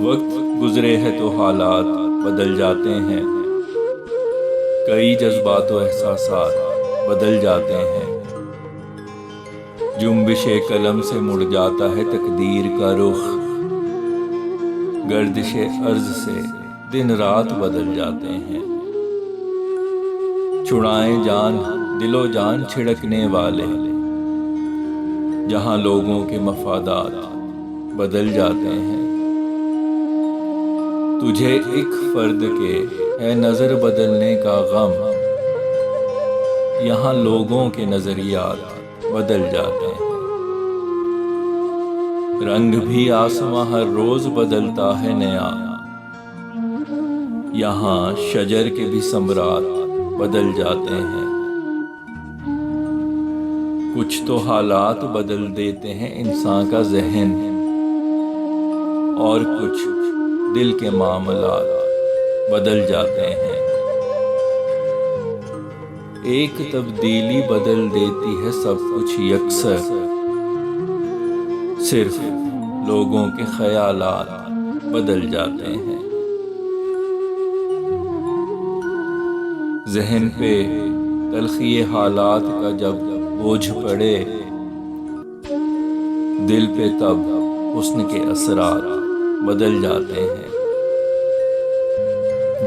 وقت گزرے ہے تو حالات بدل جاتے ہیں، کئی جذبات و احساسات بدل جاتے ہیں، جنبش قلم سے مڑ جاتا ہے تقدیر کا رخ، گردش ارض سے دن رات بدل جاتے ہیں، چھڑائیں جان دل و جان چھڑکنے والے، جہاں لوگوں کے مفادات بدل جاتے ہیں، تجھے ایک فرد کے ہے نظر بدلنے کا غم، یہاں لوگوں کے نظریات بدل جاتے ہیں، رنگ بھی آسماں ہر روز بدلتا ہے نیا، یہاں شجر کے بھی ثمرات بدل جاتے ہیں، کچھ تو حالات بدل دیتے ہیں انسان کا ذہن، اور کچھ دل کے معاملات بدل جاتے ہیں، ایک تبدیلی بدل دیتی ہے سب کچھ یکسر، صرف لوگوں کے خیالات بدل جاتے ہیں، ذہن پہ تلخی حالات کا جب بوجھ پڑے، دل پہ تب حسن کے اثرات بدل جاتے ہیں،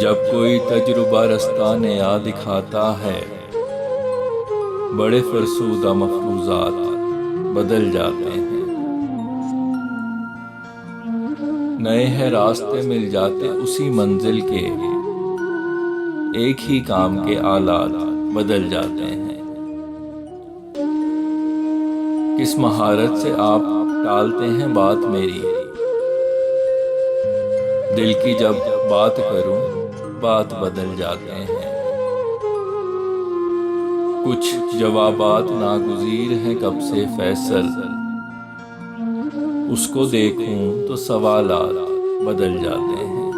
جب کوئی تجربہ رستہ نیا دکھاتا ہے، بڑے فرسودہ مفروضات بدل جاتے ہیں، نئے ہیں راستے مل جاتے اسی منزل کے، ایک ہی کام کے آلات بدل جاتے ہیں، کس مہارت سے آپ ٹالتے ہیں بات میری، دل کی جب بات کروں بات بدل جاتے ہیں، کچھ جوابات ناگزیر ہیں کب سے فیصل، اس کو دیکھوں تو سوالات بدل جاتے ہیں،